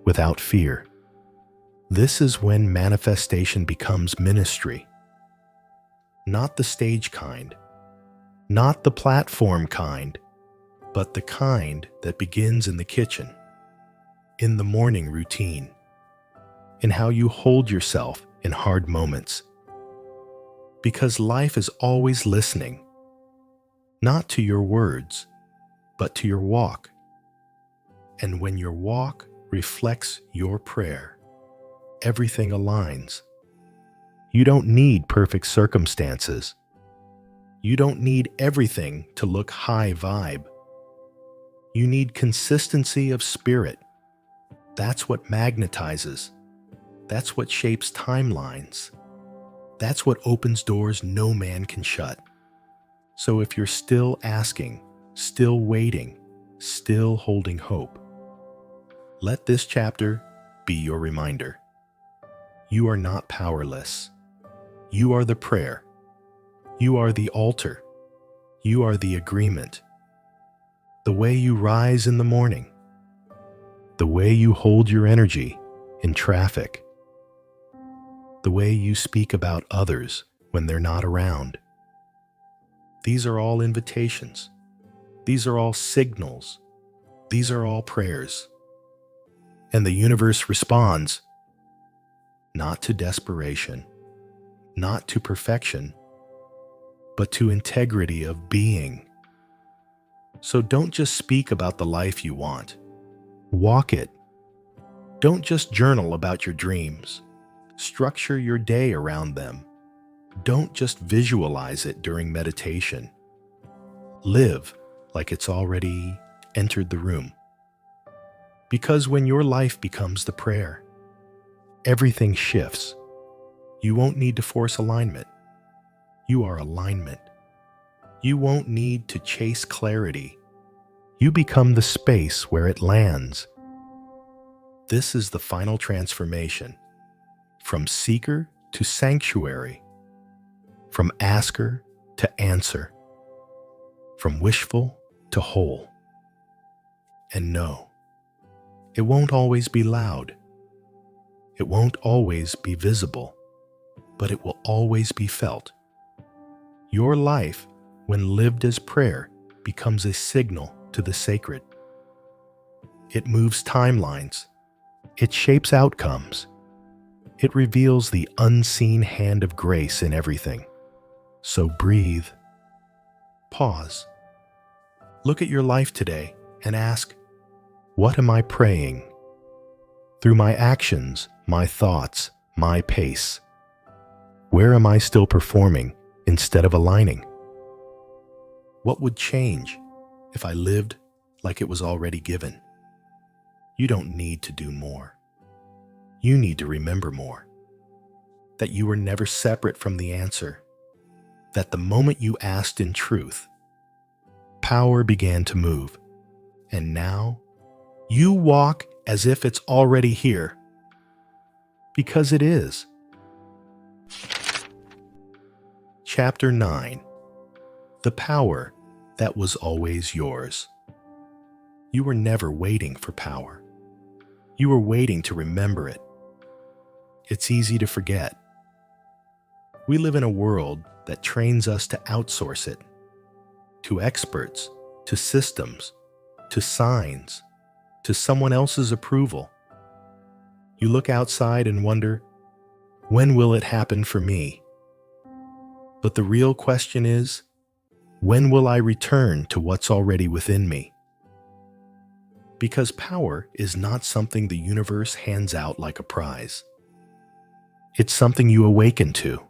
S1: without fear. This is when manifestation becomes ministry. Not the stage kind, not the platform kind, but the kind that begins in the kitchen, in the morning routine, in how you hold yourself in hard moments. Because life is always listening, not to your words, but to your walk. And when your walk reflects your prayer, everything aligns. You don't need perfect circumstances. You don't need everything to look high vibe. You need consistency of spirit. That's what magnetizes. That's what shapes timelines. That's what opens doors no man can shut. So if you're still asking, still waiting, still holding hope, let this chapter be your reminder. You are not powerless. You are the prayer. You are the altar. You are the agreement. The way you rise in the morning. The way you hold your energy in traffic, the way you speak about others when they're not around. These are all invitations. These are all signals. These are all prayers. And the universe responds, not to desperation, not to perfection, but to integrity of being. So don't just speak about the life you want. Walk it. Don't just journal about your dreams. Structure your day around them. Don't just visualize it during meditation. Live like it's already entered the room. Because when your life becomes the prayer, everything shifts. You won't need to force alignment. You are alignment. You won't need to chase clarity. You become the space where it lands. This is the final transformation, from seeker to sanctuary, from asker to answer, from wishful to whole. And no, it won't always be loud. It won't always be visible, but it will always be felt. Your life, when lived as prayer, becomes a signal to the sacred. It moves timelines. It shapes outcomes. It reveals the unseen hand of grace in everything. So breathe. Pause. Look at your life today and ask, what am I praying? Through my actions, my thoughts, my pace. Where am I still performing instead of aligning? What would change if I lived like it was already given? You don't need to do more. You need to remember more. That you were never separate from the answer. That the moment you asked in truth, power began to move. And now, you walk as if it's already here. Because it is. Chapter 9. The power that was always yours. You were never waiting for power. You were waiting to remember it. It's easy to forget. We live in a world that trains us to outsource it. To experts, to systems, to signs, to someone else's approval. You look outside and wonder, when will it happen for me? But the real question is, when will I return to what's already within me? Because power is not something the universe hands out like a prize. It's something you awaken to.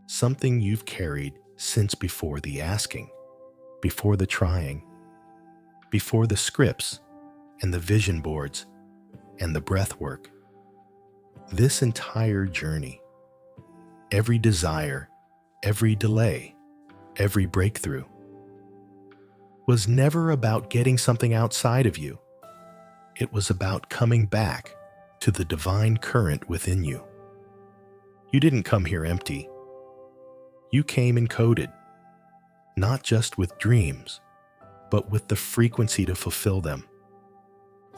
S1: Something you've carried since before the asking, before the trying, before the scripts and the vision boards and the breath work. This entire journey, every desire, every delay, every breakthrough, was never about getting something outside of you. It was about coming back to the divine current within you. You didn't come here empty. You came encoded, not just with dreams, but with the frequency to fulfill them.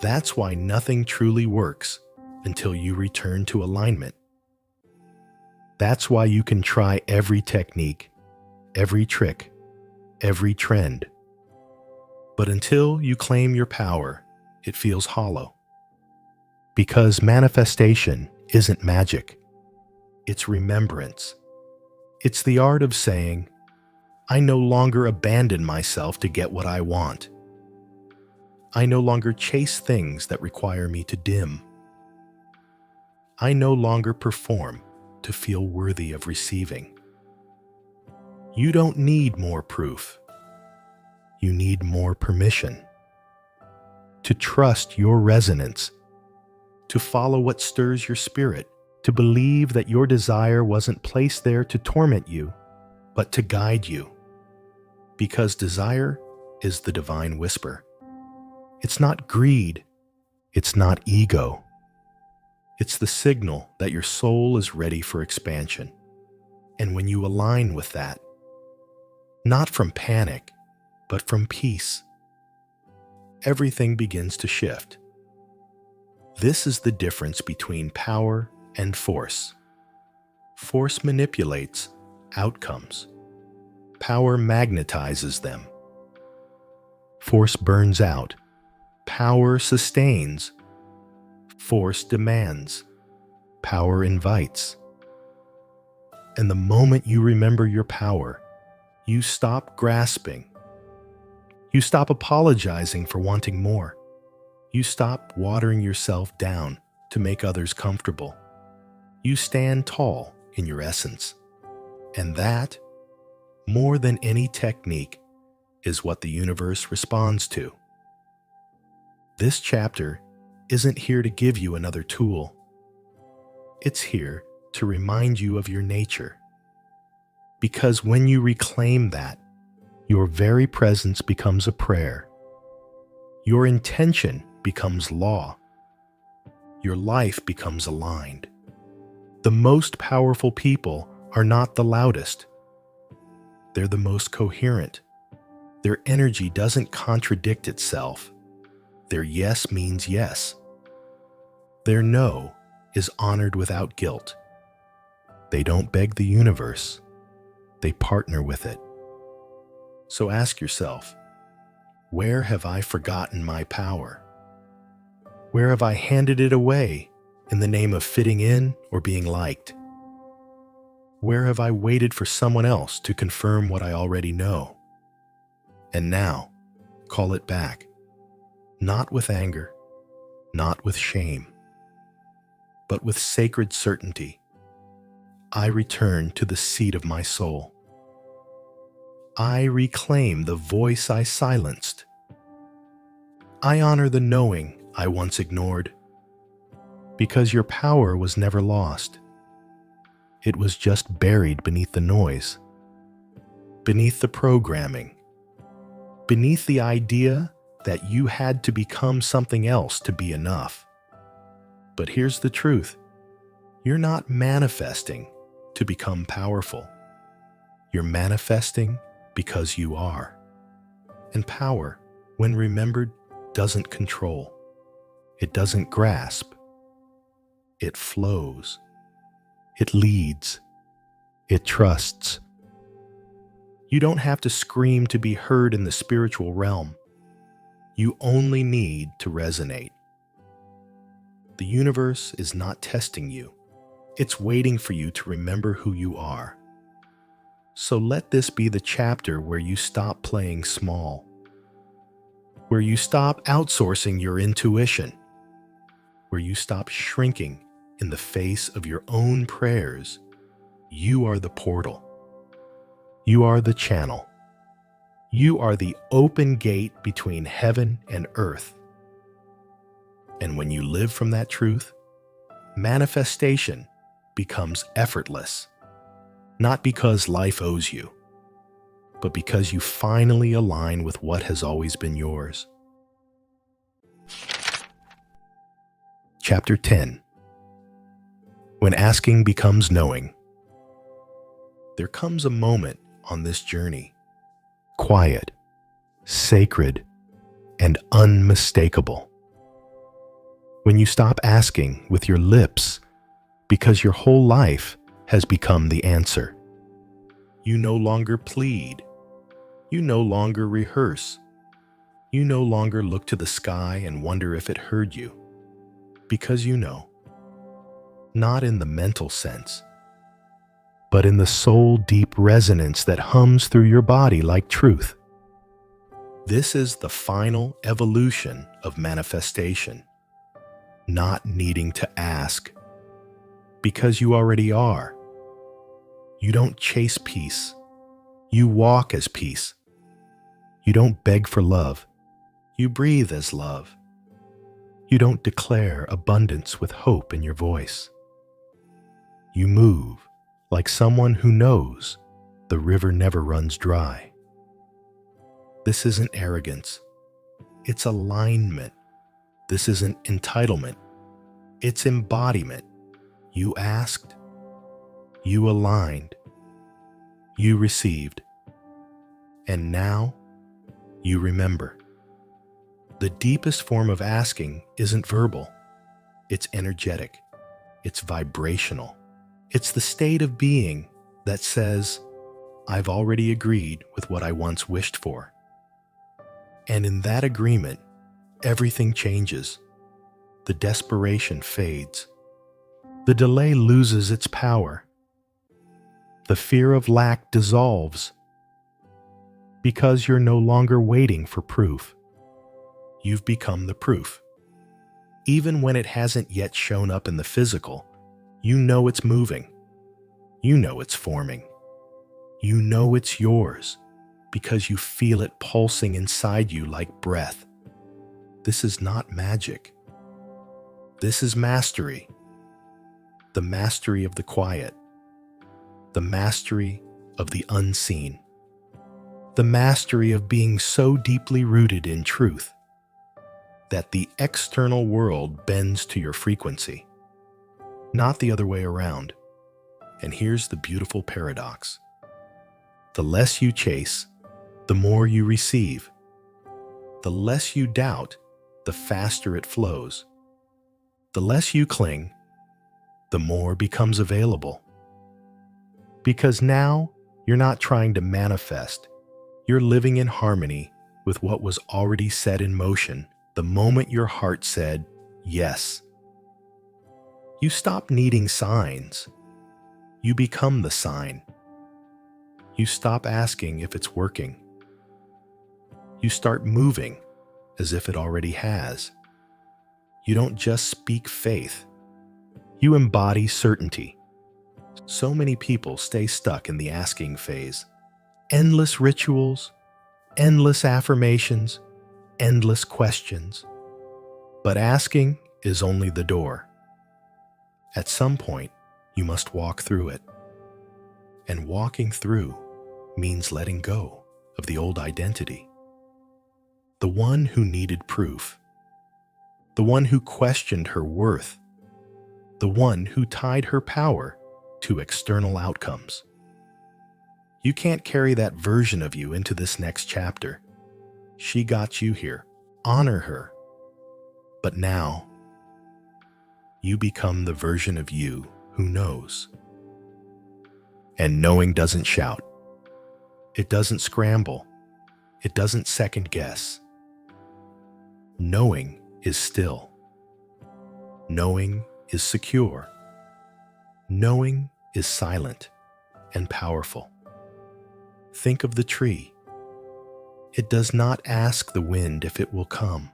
S1: That's why nothing truly works until you return to alignment. That's why you can try every technique, every trick, every trend. But until you claim your power, it feels hollow. Because manifestation isn't magic. It's remembrance. It's the art of saying, I no longer abandon myself to get what I want. I no longer chase things that require me to dim. I no longer perform to feel worthy of receiving. You don't need more proof. You need more permission. To trust your resonance, to follow what stirs your spirit, to believe that your desire wasn't placed there to torment you, but to guide you. Because desire is the divine whisper. It's not greed. It's not ego. It's the signal that your soul is ready for expansion. And when you align with that, not from panic, but from peace, everything begins to shift. This is the difference between power and force. Force manipulates outcomes. Power magnetizes them. Force burns out. Power sustains. Force demands. Power invites. And the moment you remember your power, you stop grasping. You stop apologizing for wanting more. You stop watering yourself down to make others comfortable. You stand tall in your essence. And that, more than any technique, is what the universe responds to. This chapter isn't here to give you another tool. It's here to remind you of your nature. Because when you reclaim that, your very presence becomes a prayer. Your intention becomes law. Your life becomes aligned. The most powerful people are not the loudest. They're the most coherent. Their energy doesn't contradict itself. Their yes means yes. Their no is honored without guilt. They don't beg the universe. They partner with it. So ask yourself, where have I forgotten my power? Where have I handed it away in the name of fitting in or being liked? Where have I waited for someone else to confirm what I already know? And now, call it back. Not with anger, not with shame, but with sacred certainty. I return to the seat of my soul. I reclaim the voice I silenced. I honor the knowing I once ignored, because your power was never lost. It was just buried beneath the noise, beneath the programming, beneath the idea that you had to become something else to be enough. But here's the truth. You're not manifesting to become powerful. You're manifesting because you are. And power, when remembered, doesn't control. It doesn't grasp. It flows. It leads. It trusts. You don't have to scream to be heard in the spiritual realm. You only need to resonate. The universe is not testing you. It's waiting for you to remember who you are. So let this be the chapter where you stop playing small, where you stop outsourcing your intuition, where you stop shrinking in the face of your own prayers. You are the portal. You are the channel. You are the open gate between heaven and earth. And when you live from that truth, manifestation becomes effortless, not because life owes you, but because you finally align with what has always been yours. Chapter 10. When asking becomes knowing. There comes a moment on this journey, quiet, sacred, and unmistakable, when you stop asking with your lips because your whole life has become the answer. You no longer plead. You no longer rehearse. You no longer look to the sky and wonder if it heard you, because you know. Not in the mental sense, but in the soul-deep resonance that hums through your body like truth. This is the final evolution of manifestation, not needing to ask, because you already are. You don't chase peace. You walk as peace. You don't beg for love. You breathe as love. You don't declare abundance with hope in your voice. You move like someone who knows the river never runs dry. This isn't arrogance. It's alignment. This isn't entitlement. It's embodiment. You asked. You aligned. You received. And now you remember. The deepest form of asking isn't verbal. It's energetic. It's vibrational. It's the state of being that says, I've already agreed with what I once wished for. And in that agreement, everything changes. The desperation fades. The delay loses its power. The fear of lack dissolves. Because you're no longer waiting for proof. You've become the proof. Even when it hasn't yet shown up in the physical, you know it's moving. You know it's forming. You know it's yours because you feel it pulsing inside you like breath. This is not magic. This is mastery. The mastery of the quiet. The mastery of the unseen. The mastery of being so deeply rooted in truth that the external world bends to your frequency, not the other way around. And here's the beautiful paradox. The less you chase, the more you receive. The less you doubt, the faster it flows. The less you cling, the more becomes available. Because now you're not trying to manifest, you're living in harmony with what was already set in motion the moment your heart said yes. You stop needing signs. You become the sign. You stop asking if it's working. You start moving as if it already has. You don't just speak faith. You embody certainty. So many people stay stuck in the asking phase. Endless rituals, endless affirmations, endless questions. But asking is only the door. At some point, you must walk through it. And walking through means letting go of the old identity. The one who needed proof. The one who questioned her worth. The one who tied her power to external outcomes. You can't carry that version of you into this next chapter. She got you here. Honor her. But now, you become the version of you who knows. And knowing doesn't shout. It doesn't scramble. It doesn't second guess. Knowing is still. Knowing is secure. Knowing is silent and powerful. Think of the tree. It does not ask the wind if it will come.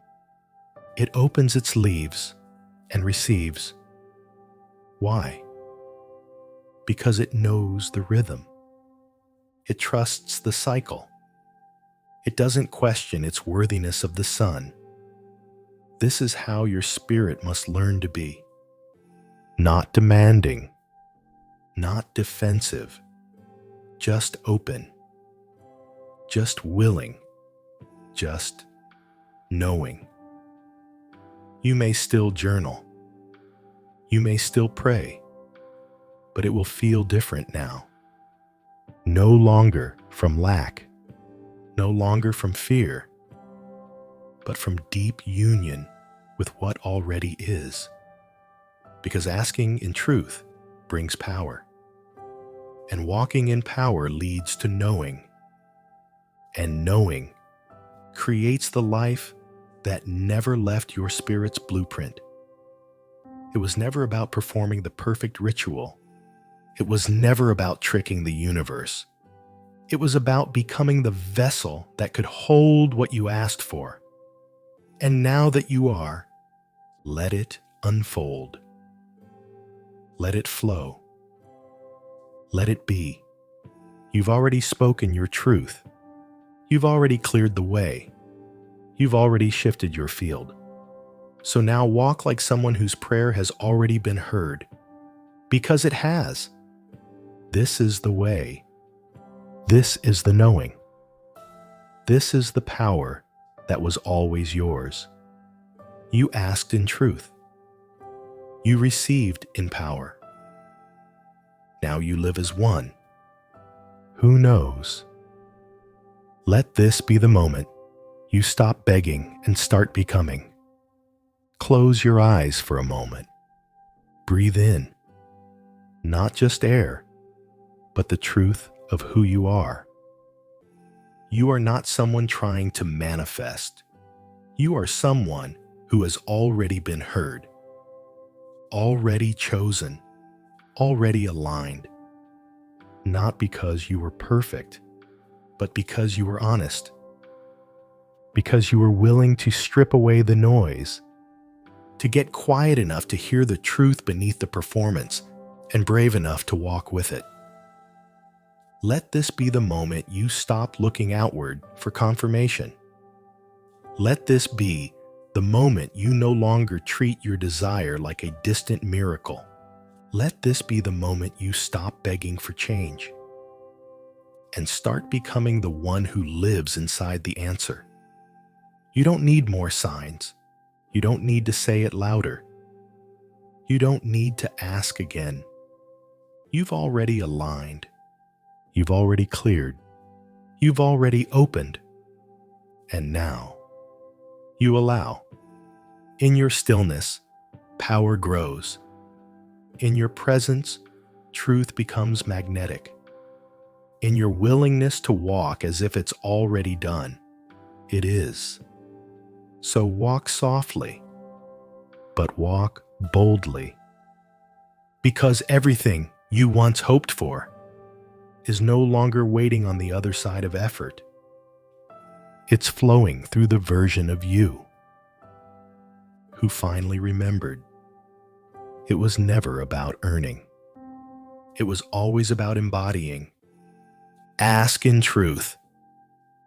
S1: It opens its leaves and receives. Why? Because it knows the rhythm. It trusts the cycle. It doesn't question its worthiness of the sun. This is how your spirit must learn to be. Not demanding, not defensive, just open, just willing, just knowing. You may still journal. You may still pray, but it will feel different now. No longer from lack, no longer from fear, but from deep union with what already is. Because asking in truth brings power, and walking in power leads to knowing, and knowing creates the life that never left your spirit's blueprint. It was never about performing the perfect ritual. It was never about tricking the universe. It was about becoming the vessel that could hold what you asked for. And now that you are, let it unfold. Let it flow. Let it be. You've already spoken your truth. You've already cleared the way. You've already shifted your field. So now walk like someone whose prayer has already been heard. Because it has. This is the way. This is the knowing. This is the power that was always yours. You asked in truth. You received in power. Now you live as one. Who knows? Let this be the moment you stop begging and start becoming. Close your eyes for a moment. Breathe in, not just air, but the truth of who you are. You are not someone trying to manifest. You are someone who has already been heard, already chosen, already aligned. Not because you were perfect, but because you were honest. Because you were willing to strip away the noise, to get quiet enough to hear the truth beneath the performance, and brave enough to walk with it. Let this be the moment you stop looking outward for confirmation. Let this be the moment you no longer treat your desire like a distant miracle. Let this be the moment you stop begging for change and start becoming the one who lives inside the answer. You don't need more signs. You don't need to say it louder. You don't need to ask again. You've already aligned. You've already cleared. You've already opened. And now, you allow. In your stillness, power grows. In your presence, truth becomes magnetic. In your willingness to walk as if it's already done, it is. So walk softly, but walk boldly. Because everything you once hoped for is no longer waiting on the other side of effort. It's flowing through the version of you who finally remembered it was never about earning. It was always about embodying. Ask in truth.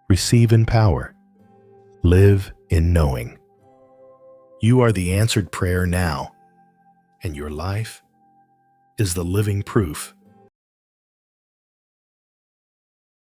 S1: Receive in power. Live in knowing. You are the answered prayer now, and your life is the living proof